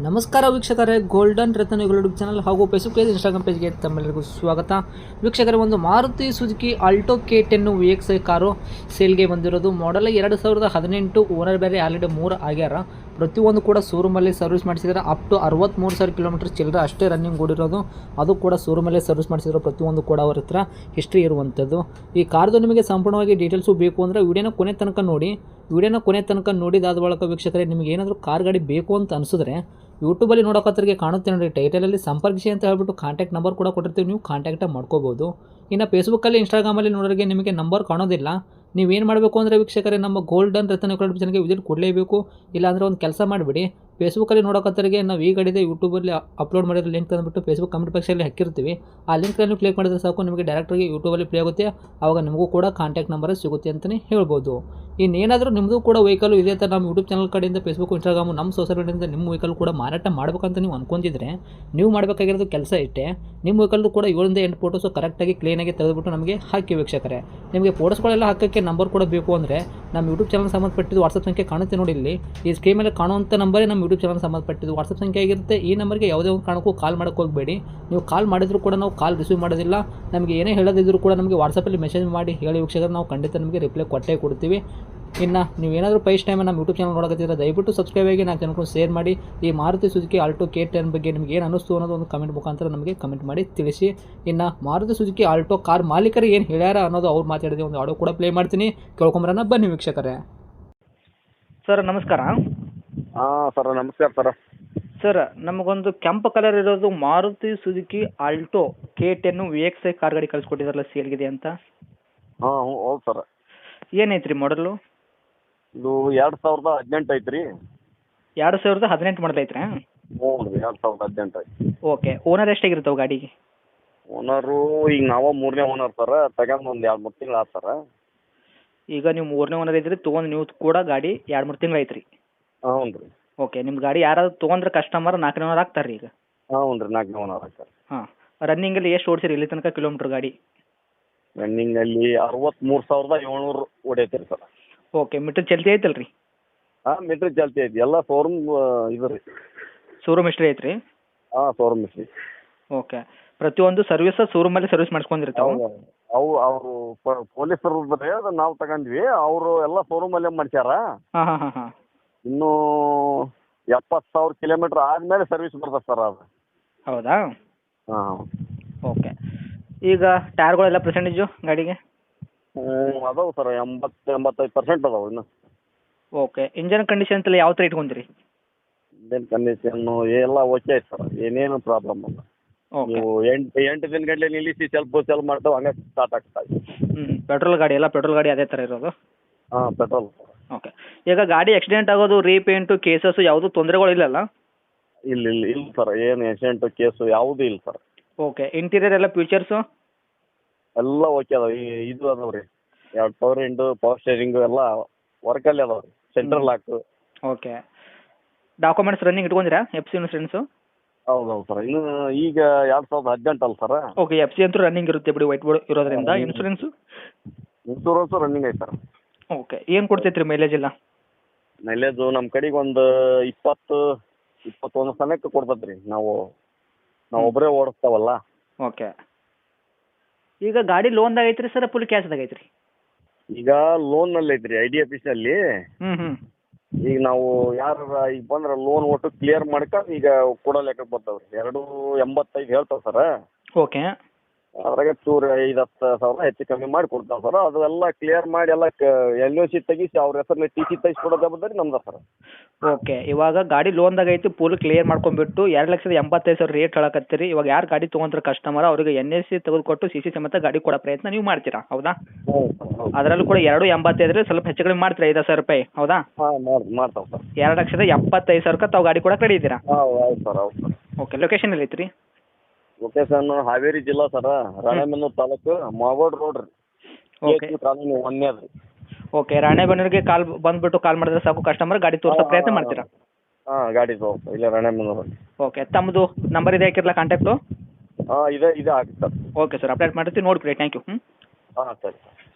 ನಮಸ್ಕಾರ ವೀಕ್ಷಕರೇ, Golden Ratna YouTube channel ಹಾಗೂ ಫೇಸ್ಬುಕ್ ಪೇಜ್, ಇನ್ಸ್ಟಾಗ್ರಾಮ್ ಪೇಜ್ಗೆ ತಮ್ಮೆಲ್ಲರಿಗೂ ಸ್ವಾಗತ. ವೀಕ್ಷಕರೇ, ಒಂದು Maruti Suzuki Alto K10 VXi car ಸೇಲ್ಗೆ ಬಂದಿರೋದು. ಮಾಡಲ್ 2018, ಓನರ್ ಬೇರೆ ಆಲ್ರೆಡಿ 3 ಆಗ್ಯಾರ. ಪ್ರತಿಯೊಂದು ಕೂಡ ಶೋರೂಮಲ್ಲಿ ಸರ್ವಿಸ್ ಮಾಡಿಸಿದ್ರೆ ಅಪ್ ಟು 63,000 ಕಿಲೋಮೀಟರ್ ಚಿಲ್ಲರೆ ಅಷ್ಟೇ ರನ್ನಿಂಗ್ ಓಡಿರೋದು. ಅದು ಕೂಡ ಶೋರೂಮಲ್ಲೇ ಸರ್ವಿಸ್ ಮಾಡಿಸಿದ್ರು. ಪ್ರತಿಯೊಂದು ಕೂಡ ಅವ್ರ ಹತ್ರ ಹಿಸ್ಟ್ರಿ ಇರುವಂಥದ್ದು. ಈ ಕಾರ್ದು ನಿಮಗೆ ಸಂಪೂರ್ಣವಾಗಿ ಡೀಟೇಲ್ಸು ಬೇಕು ಅಂದರೆ ವಿಡಿಯೋನ ಕೊನೆ ತನಕ ನೋಡಿ. ವಿಡಿಯೋನ ಕೊನೆ ತನಕ ನೋಡಿದಾದ ಬಳಿಕ ವೀಕ್ಷಕರೇ, ನಿಮಗೆ ಏನಾದರೂ ಕಾರ್ ಗಾಡಿ ಬೇಕು ಅಂತ ಅನಿಸಿದ್ರೆ ಯೂಟ್ಯೂಬಲ್ಲಿ ನೋಡೋಕತ್ತರಿಗೆ ಕಾಣುತ್ತೆ ನೋಡಿ, ಟೈಟಲಲ್ಲಿ ಸಂಪರ್ಕಿಸಿ ಅಂತ ಹೇಳ್ಬಿಟ್ಟು ಕಾಂಟ್ಯಾಕ್ಟ್ ನಂಬರ್ ಕೂಡ ಕೊಟ್ಟಿರ್ತೀವಿ, ನೀವು ಕಾಂಟ್ಯಾಕ್ಟ್ ಮಾಡ್ಕೋಬೋದು. ಇನ್ನು ಫೇಸ್ಬುಕ್ಕಲ್ಲಿ, ಇನ್ಸ್ಟಾಗ್ರಾಮಲ್ಲಿ ನೋಡೋರಿಗೆ ನಿಮಗೆ ನಂಬರ್ ಕಾಣೋದಿಲ್ಲ. ನೀವೇನು ಮಾಡಬೇಕು ಅಂದರೆ ವೀಕ್ಷಕರೇ, ನಮ್ಮ ಗೋಲ್ಡನ್ ರತ್ನ ಯೂಟ್ಯೂಬ್ ಚಾನಲ್ಗೆ ವಿಸಿಟ್ ಕೊಡಲೇಬೇಕು. ಇಲ್ಲಾಂದರೆ ಒಂದು ಕೆಲಸ ಮಾಡಿಬಿಡಿ, ಫೇಸ್ಬುಕ್ಕಲ್ಲಿ ನೋಡೋಕತ್ತರಿಗೆ ನಾವು ಈ ಗಾಡಿದೆ ಯೂಟ್ಯೂಬಲ್ಲಿ ಅಪ್ಲೋಡ್ ಮಾಡಿರೋ ಲಿಂಕ್ ತಂದುಬಿಟ್ಟು ಫೇಸ್ಬುಕ್ ಕಮೆಂಟ್ ಬಾಕ್ಸಲ್ಲಿ ಹಾಕಿರ್ತೀವಿ. ಆ ಲಿಂಕ್ನಲ್ಲಿ ಕ್ಲಿಕ್ ಮಾಡಿದ್ರೆ ಸಾಕು, ನಿಮಗೆ ಡೈರೆಕ್ಟಾಗಿ ಯೂಟ್ಯೂಬಲ್ಲಿ ಪ್ಲೇ ಆಗುತ್ತೆ. ಆವಾಗ ನಿಮಗೂ ಕೂಡ ಕಾಂಟ್ಯಾಕ್ಟ್ ನಂಬರ್ ಸಿಗುತ್ತೆ ಅಂತಲೇ ಹೇಳ್ಬೋದು. ಇನ್ನೇನಾದರೂ ನಿಮ್ಮದು ಕೂಡ ವೆಹಿಕಲ್ ಇದೇ ಥರ ನಮ್ಮ ಯೂಟ್ಯೂಬ್ ಚಾನಲ್ ಕಡೆಯಿಂದ, ಫೇಸ್ಬುಕ್, ಇನ್ಸ್ಟಾಗ್ರಾಮು, ನಮ್ಮ ಸೋಷಿಯಲ್ ಮೀಡಿಯಾದಿಂದ ನಿಮ್ಮ ವೆಹಿಕಲ್ ಕೂಡ ಮಾರಾಟ ಮಾಡಬೇಕಂತ ನೀವು ಅಂದ್ಕೊಂಡಿದ್ರೆ ನೀವು ಮಾಡಬೇಕಾಗಿರೋದು ಕೆಲಸ ಇಷ್ಟೇ. ನಿಮ್ಮ ವೆಹಿಕಲ್ದು ಕೂಡ 7-8 ಫೋಟೋಸು ಕರೆಕ್ಟಾಗಿ ಕ್ಲೀನಾಗಿ ತೆಗೆದುಬಿಟ್ಟು ನಮಗೆ ಹಾಕಿ ವೀಕ್ಷಕರೇ. ನಿಮಗೆ ಫೋಟೋಸ್ಗಳೆಲ್ಲ ಹಾಕೋಕ್ಕೆ ನಂಬರ್ ಕೂಡ ಬೇಕು ಅಂದರೆ ನಮ್ಮ ಯೂಟ್ಯೂಬ್ ಚಾನಲ್ ಸಂಬಂಧಪಟ್ಟಿದ್ದು ವಾಟ್ಸಪ್ ಸಂಖ್ಯೆ ಕಾಣುತ್ತೆ ನೋಡಿ ಇಲ್ಲಿ. ಈ ಸ್ಕ್ರೀನ್ ಮೇಲೆ ಕಾಣುವಂಥ ನಂಬರೇ ನಮ್ಮ ಯೂಟ್ಯೂಬ್ ಚಾನಲ್ ಸಂಬಂಧಪಟ್ಟಿದ್ದು ವಾಟ್ಸಪ್ ಸಂಖ್ಯೆ ಆಗಿರುತ್ತೆ. ಈ ನಂಬರ್ಗೆ ಯಾವುದೇ ಒಂದು ಕಾರಣಕ್ಕೂ ಕಾಲ್ ಮಾಡೋಕ್ಕೆ ಹೋಗಬೇಡಿ. ನೀವು ಕಾಲ್ ಮಾಡಿದರೂ ಕೂಡ ನಾವು ಕಾಲ್ ರಿಸೀವ್ ಮಾಡೋದಿಲ್ಲ. ನಮಗೆ ಏನೇ ಹೇಳೋದಿದ್ರು ಕೂಡ ನಮಗೆ ವಾಟ್ಸಪ್ಪಲ್ಲಿ ಮೆಸೇಜ್ ಮಾಡಿ ಹೇಳಿ ವೀಕ್ಷಕರು, ನಾವು ಖಂಡಿತ ನಿಮಗೆ ರಿಪ್ಲೈ ಕೊಟ್ಟೇ ಕೊಡ್ತೀವಿ. ಇನ್ನು ನೀವೇನಾದರೂ ಫಸ್ಟ್ ಟೈಮ್ ನಮ್ಮ ಯೂಟ್ಯೂಬ್ ಚಾನಲ್ ನೋಡೋಕತ್ತಿದ್ರೆ ದಯವಿಟ್ಟು ಸಬ್ಸ್ಕ್ರೈಬ್ ಆಗಿ, ನಾನು ಜನಕ್ಕೂ ಶೇರ್ ಮಾಡಿ. ಈ ಮಾರುತಿ ಸುಜುಕಿ ಆಲ್ಟೋ K10 ಬಗ್ಗೆ ನಿಮಗೆ ಏನು ಅನ್ನಿಸ್ತು ಅನ್ನೋದು ಒಂದು ಕಮೆಂಟ್ ಮುಖಾಂತರ ನಮಗೆ ಕಮೆಂಟ್ ಮಾಡಿ ತಿಳಿಸಿ. ಇನ್ನು ಮಾರುತಿ ಸುಜುಕಿ ಆಲ್ಟೋ ಕಾರ್ ಮಾಲೀಕರು ಏನು ಹೇಳ್ಯಾರ ಅನ್ನೋದು ಅವ್ರು ಮಾತಾಡಿದ ಒಂದು ಆಡಿಯೋ ಕೂಡ ಪ್ಲೇ ಮಾಡ್ತೀನಿ, ಕೇಳ್ಕೊಂಬರೋಣ ಬನ್ನಿ ವೀಕ್ಷಕರೇ. ಸರ್ ನಮಸ್ಕಾರ. ಹಾಂ ಸರ್, ನಮಸ್ಕಾರ ಸರ್. ಸರ್, ನಮಗೊಂದು ಕೆಂಪು ಕಲರ್ ಇರೋದು Maruti Suzuki Alto K10 VXi car ಗಾಡಿ ಕಳಿಸ್ಕೊಟ್ಟಿದ್ರಲ್ಲ, ಸೇಲ್ಗಿದೆ ಅಂತ. ಹಾಂ ಹೌದು ಸರ್. ಏನೈತೆ ರೀ ಮಾಡಲು? ಇದು 2018 ಐತ್ರಿ. 2018 ಮಾಡಲ್ ಐತ್ರಿ? ಹ್ಞೂ ರೀ, 2018 ಐತಿ. ಓಕೆ. ಓನರ್ ಎಷ್ಟಾಗಿರ್ತಾವೆ ಗಾಡಿಗೆ? ಓನರು ಈಗ ನಾವು 3ನೇ ಓನರ್ ಸರ್. ತಗೊಂಡು ಒಂದು 2-3 ತಿಂಗಳು ಆತು ಸರ್. ಈಗ ನೀವು 3ನೇ ಓನರ್ ಇದ್ರಿ, ತೊಗೊಂಡು ನೀವು ಕೂಡ ಗಾಡಿ 2-3 ತಿಂಗಳು ಐತ್ರಿ? ಹ್ಞೂ ರೀ. ಓಕೆ. ನಿಮ್ಮ ಗಾಡಿ ಯಾರಾದ್ರು ತೊಗೊಂಡ್ರೆ ಕಸ್ಟಮರ್ 4ನೇ ಓನರ್ ಆಗ್ತಾರೆ ರೀ ಈಗ? ಹ್ಞೂ ರೀ, 4ನೇ ಓನರ್ ಸರ್. ಹಾಂ. ರನ್ನಿಂಗಲ್ಲಿ ಎಷ್ಟು ಓಡಿಸಿರಿ ಇಲ್ಲಿ ತನಕ ಕಿಲೋಮೀಟ್ರ್ ಗಾಡಿ? ರನ್ನಿಂಗಲ್ಲಿ 63,700 ಹೊಡೈತೆ ರೀ ಸರ್. ಓಕೆ. ಮೀಟ್ರ್ ಚಲ್ತಿ ಐತಲ್ಲ ರೀ? ಹಾಂ, ಮೀಟ್ರ್ ಚಾಲ್ತಿ ಐತಿ. ಎಲ್ಲ ಶೋರೂಮ್ ಇದು ರೀ. ಶೋರೂಮ್ ಹಿಸ್ಟ್ರಿ ಐತ್ರಿ? ಹಾಂ, ಶೋರೂಮ್ ಹಿಸ್ಟ್ರಿ. ಓಕೆ. ಪ್ರತಿಯೊಂದು ಸರ್ವಿಸ್ ಶೋರೂಮಲ್ಲಿ ಸರ್ವಿಸ್ ಮಾಡಿಸ್ಕೊಂಡಿರ್ತಾವೆ? ಅವರು ಪೊಲೀಸರು ಬರ್ರಿ, ಅದು ನಾವು ತಗೊಂಡ್ವಿ. ಅವರು ಎಲ್ಲ ಶೋರೂಮಲ್ಲೇ ಮಾಡ್ಸ್ಯಾರ. ಹಾಂ ಹಾಂ ಹಾಂ ಹಾಂ. ಇನ್ನೂ 70,000 ಕಿಲೋಮೀಟ್ರ್ ಆದಮೇಲೆ ಸರ್ವಿಸ್ ಬರ್ತದೆ ಸರ್ ಅದು. ಹೌದಾ? ಹಾಂ. ಓಕೆ. ಈಗ ಟೈರ್ಗಳೆಲ್ಲ ಪರ್ಸೆಂಟೇಜು ಗಾಡಿಗೆ? ಅದಾವೆ ಸರ್, 80-85% ಅದಾವೆ ಇನ್ನು. ಓಕೆ. ಇಂಜನ್ ಕಂಡೀಷನ್ಸ್ ಎಲ್ಲ ಯಾವ ಥರ ಇಟ್ಕೊಂತೀರಿ? ಇಂಜಿನ್ ಕಂಡೀಷನ್ನು ಎಲ್ಲ ಓಕೆ ಐತೆ ಸರ್, ಏನೇನು ಪ್ರಾಬ್ಲಮ್ ಇಲ್ಲ. ಓಕೆ. ನೀವು 8 ದಿನ ಗಂಟೆ ನಿಲ್ಲಿಸಿ ಸ್ವಲ್ಪ ಮಾಡ್ತಾವೆ, ಹಂಗೆ ಸ್ಟಾರ್ಟ್ ಆಗ್ತಾವೆ. ಪೆಟ್ರೋಲ್ ಗಾಡಿ, ಎಲ್ಲ ಪೆಟ್ರೋಲ್ ಗಾಡಿ ಅದೇ ಥರ ಇರೋದು? ಹಾಂ, ಪೆಟ್ರೋಲ್. ಓಕೆ. ಈಗ ಗಾಡಿ ಆಕ್ಸಿಡೆಂಟ್ ಆಗೋದು, ರೀಪೇಂಟು, ಕೇಸಸ್ಸು ಯಾವುದೂ ತೊಂದರೆಗಳಿಲ್ಲಲ್ಲ? ಇಲ್ಲ ಸರ್, ಏನು ಆಕ್ಸಿಡೆಂಟು ಕೇಸು ಯಾವುದೂ ಇಲ್ಲ ಸರ್. ಓಕೆ. ಇಂಟೀರಿಯರ್ ಎಲ್ಲ ಫೀಚರ್ಸು ಎಲ್ಲ ಓಕೆ ಅದಾವೆ. ಇದು ಅದಾವೆ ರೀ, 2 ಪವರ್ ವಿಂಡೋ, ಪವರ್ ಸ್ಟೇರಿಂಗು ಎಲ್ಲ ವರ್ಕಲ್ಲಿ ಅದಾವೆ ರೀ. Central lock. Okay. Documents running ಇಟ್ಕೊಂಡಿರಾ? F C insurance? ಹೌದು ಸರ್. ಇನ್ನು ಈಗ 2018 ಅಲ್ಲ ಸರ್. ಓಕೆ. ಎಫ್ ಸಿ ಅಂತೂ ರನ್ನಿಂಗ್ ಇರುತ್ತೆ ಬಿಡಿ, ವೈಟ್ ಬೋರ್ಡ್ ಇರೋದ್ರಿಂದ. ಇನ್ಸೂರೆನ್ಸು? ಇನ್ಶೂರೆನ್ಸು ರನ್ನಿಂಗ್ ಐತೆ ಸರ್. ಓಕೆ. ಏನು ಕೊಡ್ತೈತೆ ರೀ ಮೈಲೇಜ್ ಎಲ್ಲ? ಮೈಲೇಜು ನಮ್ಮ ಕಡೆಗೆ ಒಂದು 20-21 ಸನಕ್ಕೆ ಕೊಡ್ತೈತೆ ರೀ. ನಾವು ಒಬ್ಬರೇ ಓಡಿಸ್ತಾವಲ್ಲ. ಓಕೆ. ಈಗ ಗಾಡಿ ಲೋನ್ದಾಗ ಐತ್ರಿ ಸರ್, ಫುಲ್ ಕ್ಯಾಶ್ದಾಗ ಐತ್ರಿ? ಈಗ ಲೋನ್ನಲ್ಲಿ ಐತ್ರಿ, IDFCನಲ್ಲಿ. ಹ್ಞೂ. ಈಗ ನಾವು ಯಾರು ಈಗ ಬಂದ್ರೆ ಲೋನ್ ಒಟ್ಟು ಕ್ಲಿಯರ್ ಮಾಡ್ಕೊಂಡು ಈಗ ಕೊಡೋ ಲೆಕ್ಕಕ್ಕೆ ಬರ್ತಾವೆ ರೀ. 285 ಹೇಳ್ತಾವೆ ಸರ್. ಓಕೆ. ಅದ್ರಾಗ ಚೂರು 5-10 ಸಾವಿರ ಹೆಚ್ಚು ಕಮ್ಮಿ ಮಾಡಿ ಕೊಡ್ತಾವೆ ಸರ್. ಅದು ಎಲ್ಲ ಕ್ಲಿಯರ್ ಮಾಡಿ ಎಲ್ಲ LOC ತೆಗಿಸಿ ಅವ್ರ ಹೆಸರಲ್ಲಿ TC ತೆಗಿಸ್ಕೊಡೋ ಜವಾಬ್ದಾರಿ ನಮ್ದು ಸರ್. ಓಕೆ. ಇವಾಗ ಗಾಡಿ ಲೋನ್ದಾಗ ಐತಿ, ಫುಲ್ ಕ್ಲಿಯರ್ ಮಾಡ್ಕೊಂಡ್ಬಿಟ್ಟು 2,85,000 ರೇಟ್ ಹೇಳಕತ್ತೀರಿ. ಇವಾಗ ಯಾರು ಗಾಡಿ ತೊಗೊಂತಾರೆ ಕಸ್ಟಮರ್, ಅವ್ರಿಗೆ NSC ತೆಗೆದುಕೊಟ್ಟು CC ಸಮೇತ ಗಾಡಿ ಕೊಡೋ ಪ್ರಯತ್ನ ನೀವು ಮಾಡ್ತೀರಾ, ಹೌದಾ? ಅದರಲ್ಲೂ ಕೂಡ 285 ಸ್ವಲ್ಪ ಹೆಚ್ಚು ಕಡಿಮೆ ಮಾಡ್ತೀರಾ, 5,000 ರೂಪಾಯಿ, ಹೌದಾ? ಹಾಂ, ಮಾಡ್ತಾವೆ ಸರ್. 2,75,000 ತಾವು ಗಾಡಿ ಕೊಡಕ್ಕೆ ರೆಡಿ ಇದ್ದೀರಾ? ಹೌದು ಸರ್. ಓಕೆ. ಲೊಕೇಶನ್ ಎಲ್ಲಿ ಐತ್ರಿ? ಲೊಕೇಶನ್ ಹಾವೇರಿ ಜಿಲ್ಲಾ ಸರ್, ರಾಣೆಬೆನ್ನೂರು ತಾಲೂಕು, ಮಾಗೋಡ್ ರೋಡ್ ರೀ. ಓಕೆ. ಕಾಲೋನಿ 1ನೇ ರೀ. ಓಕೆ. ರಾಣೆಬೆನ್ನೂರಿಗೆ ಕಾಲ್ ಮಾಡಿದ್ರೆ ಸಾಕು, ಕಸ್ಟಮರ್ ಗಾಡಿ ತೋರಿಸೋ ಪ್ರಯತ್ನ ಮಾಡ್ತೀರಾ? ಹಾಂ, ಗಾಡಿ ತೋರಿಸ್ತಾ ಇಲ್ಲೇ ರಾಣೆಬೆನ್ನೂರು. ಓಕೆ. ತಮ್ಮದು ನಂಬರ್ ಇದೆ ಹಾಕಿರಲ್ಲ ಕಾಂಟ್ಯಾಕ್ಟು? ಹಾಂ, ಇದೆ ಹಾಕಿ ಸರ್. ಓಕೆ ಸರ್, ಅಪ್ಡೇಟ್ ಮಾಡ್ತೀವಿ, ನೋಡ್ಬಿಡಿ. Thank you. ಹಾಂ, ಸರಿ.